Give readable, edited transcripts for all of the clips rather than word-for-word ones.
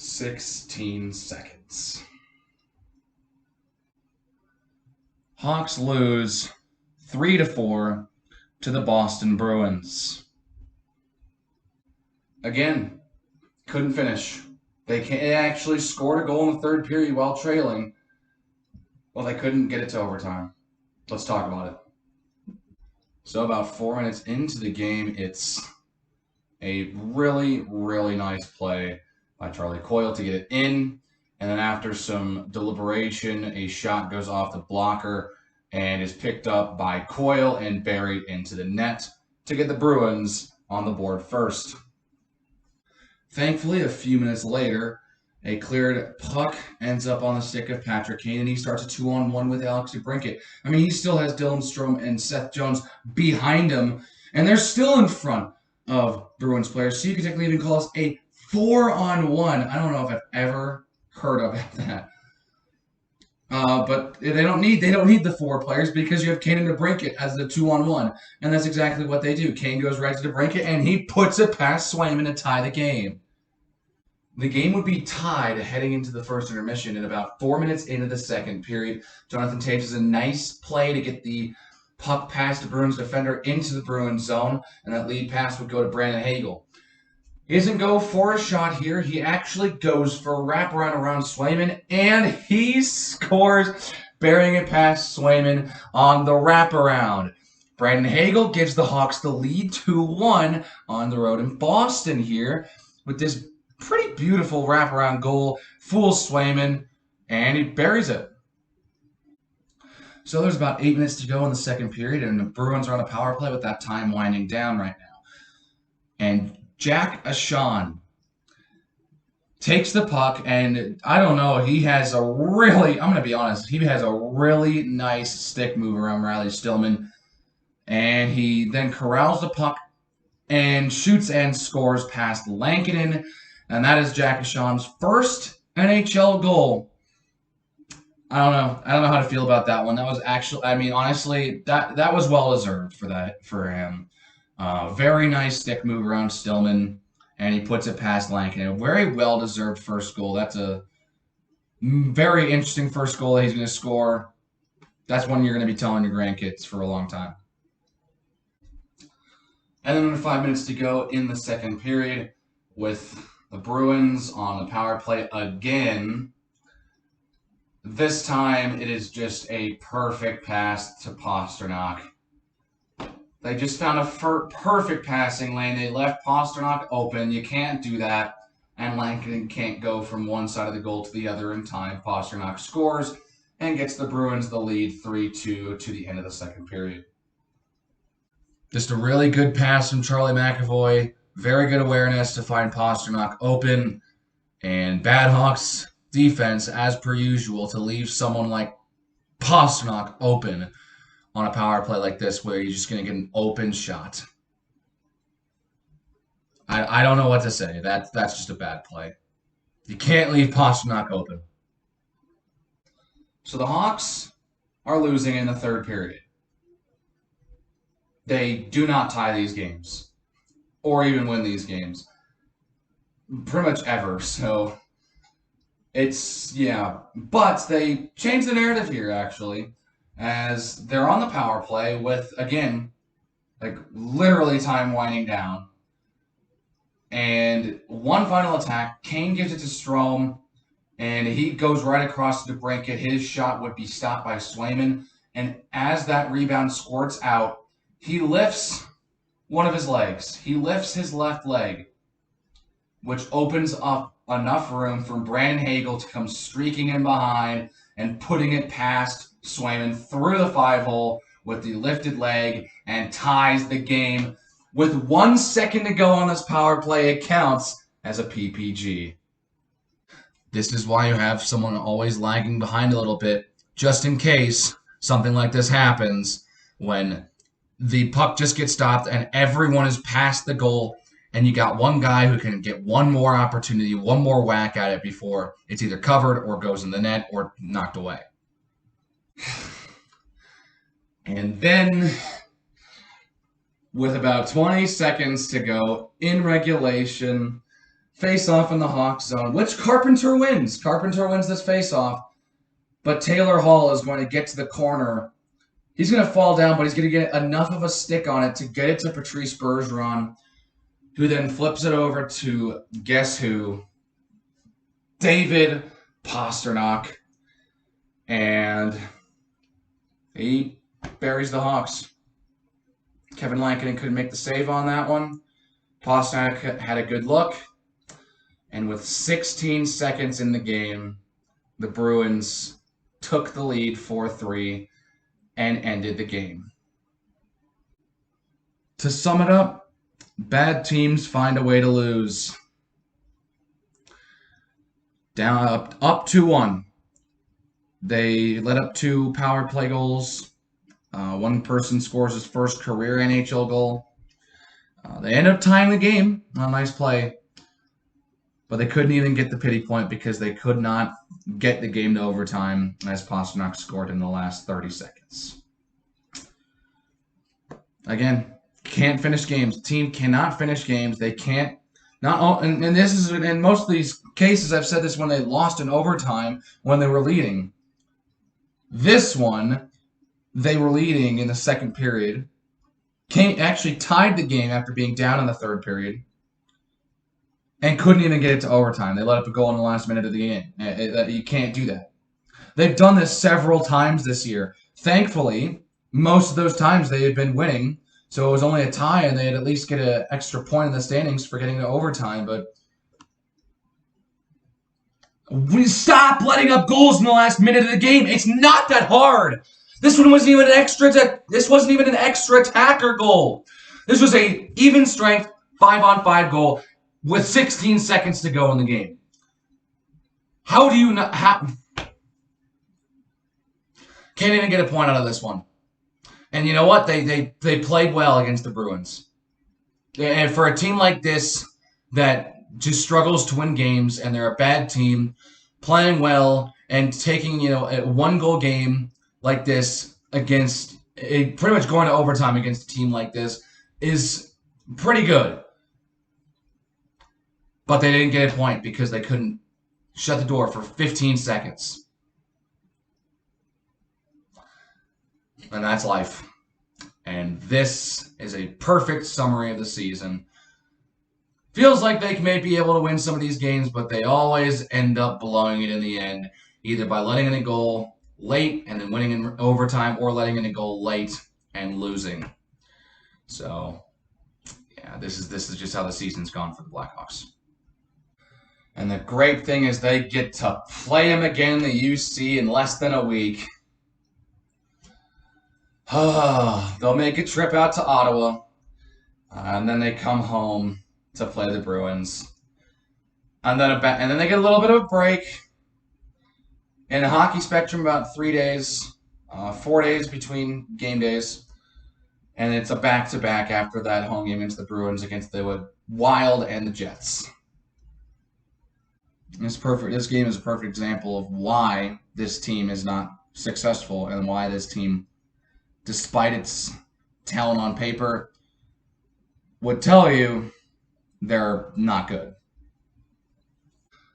16 seconds. Hawks lose 3-4 to the Boston Bruins. Again, couldn't finish. They actually scored a goal in the third period while trailing. Well, they couldn't get it to overtime. Let's talk about it. So about 4 minutes into the game, it's a really, really nice play by Charlie Coyle to get it in. And then after some deliberation, a shot goes off the blocker and is picked up by Coyle and buried into the net to get the Bruins on the board first. Thankfully, a few minutes later, a cleared puck ends up on the stick of Patrick Kane, and he starts a 2-on-1 with Alex DeBrincat. I mean, he still has Dylan Strome and Seth Jones behind him, and they're still in front of Bruins players, so you could technically even call us a 4-on-1. I don't know if I've ever heard of that. But they don't need the 4 players because you have Kane and DeBrincat as the 2-on-1, and that's exactly what they do. Kane goes right to DeBrincat, and he puts it past Swayman to tie the game. The game would be tied heading into the first intermission, and about 4 minutes into the second period, Jonathan Toews has a nice play to get the puck past the Bruins defender into the Bruins zone, and that lead pass would go to Brandon Hagel. He doesn't go for a shot here. He actually goes for a wraparound around Swayman, and he scores, burying it past Swayman on the wraparound. Brandon Hagel gives the Hawks the lead 2-1 on the road in Boston here with this pretty beautiful wraparound goal. Fools Swayman, and he buries it. So there's about 8 minutes to go in the second period, and the Bruins are on a power play with that time winding down right now. And Jack Ashan takes the puck, and I don't know, he has a really, I'm going to be honest, he has a really nice stick move around Riley Stillman, and he then corrals the puck and shoots and scores past Lankinen, and that is Jack Ashan's first NHL goal. I don't know how to feel about that one. That was actually, I mean, honestly, that was well deserved for him. Very nice stick move around Stillman, and he puts it past Lankinen. A very well-deserved first goal. That's a very interesting first goal that he's going to score. That's one you're going to be telling your grandkids for a long time. And then 5 minutes to go in the second period with the Bruins on the power play again. This time it is just a perfect pass to Pastrnak. They just found a perfect passing lane. They left Pastrnak open. You can't do that. And Lankinen can't go from one side of the goal to the other in time. Pastrnak scores and gets the Bruins the lead 3-2 to the end of the second period. Just a really good pass from Charlie McAvoy. Very good awareness to find Pastrnak open. And bad Hawks defense, as per usual, to leave someone like Pastrnak open on a power play like this where you're just going to get an open shot. I don't know what to say. That's just a bad play. You can't leave Pastrnak open. So the Hawks are losing in the third period. They do not tie these games or even win these games pretty much ever. So it's, yeah. But they changed the narrative here, actually, as they're on the power play with, again, like literally time winding down. And one final attack, Kane gives it to Strome, and he goes right across to DeBrincat. His shot would be stopped by Swayman. And as that rebound squirts out, he lifts one of his legs. He lifts his left leg, which opens up enough room for Brandon Hagel to come streaking in behind and putting it past Swayman through the 5-hole with the lifted leg and ties the game. With 1 second to go on this power play, it counts as a PPG. This is why you have someone always lagging behind a little bit, just in case something like this happens when the puck just gets stopped and everyone is past the goal and you got one guy who can get one more opportunity, one more whack at it before it's either covered or goes in the net or knocked away. And then, with about 20 seconds to go in regulation, Face-off in the Hawks zone, which Carpenter wins. Carpenter wins this face-off, but Taylor Hall is going to get to the corner. He's going to fall down, but he's going to get enough of a stick on it to get it to Patrice Bergeron, who then flips it over to, guess who? David Pastrnak. And he buries the Hawks. Kevin Lankinen couldn't make the save on that one. Pastrnak had a good look. And with 16 seconds in the game, the Bruins took the lead 4-3 and ended the game. To sum it up, bad teams find a way to lose. Down up 2-1. They let up 2 power play goals. One person scores his first career NHL goal. They end up tying the game on a nice play. But they couldn't even get the pity point because they could not get the game to overtime as Pastrnak scored in the last 30 seconds. Again, can't finish games. The team cannot finish games. They can't. And this is in most of these cases. I've said this when they lost in overtime when they were leading. This one, they were leading in the second period. Actually tied the game after being down in the third period. And couldn't even get it to overtime. They let up a goal in the last minute of the game. You can't do that. They've done this several times this year. Thankfully, most of those times they had been winning, so it was only a tie, and they'd at least get an extra point in the standings for getting to overtime. But we stop letting up goals in the last minute of the game. It's not that hard. This one wasn't even an extra. This wasn't even an extra attacker goal. This was a even strength 5-on-5 goal with 16 seconds to go in the game. How do you not can't even get a point out of this one. And you know what? They played well against the Bruins. And for a team like this that just struggles to win games, and they're a bad team, playing well and taking, a 1-goal game like this against pretty much going to overtime against a team like this is pretty good. But they didn't get a point because they couldn't shut the door for 15 seconds. And that's life. And this is a perfect summary of the season. Feels like they may be able to win some of these games, but they always end up blowing it in the end, either by letting in a goal late and then winning in overtime, or letting in a goal late and losing. So, yeah, this is just how the season's gone for the Blackhawks. And the great thing is they get to play them again in the UC in less than a week. They'll make a trip out to Ottawa, and then they come home to play the Bruins. And then they get a little bit of a break. In the hockey spectrum, about 3 days, 4 days between game days. And it's a back-to-back after that home game against the Bruins, against the Wild and the Jets. This game is a perfect example of why this team is not successful and why this team, despite its talent on paper, would tell you they're not good.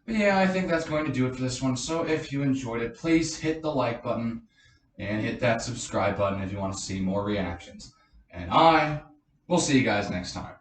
But yeah, I think that's going to do it for this one. So if you enjoyed it, please hit the like button and hit that subscribe button if you want to see more reactions. And I will see you guys next time.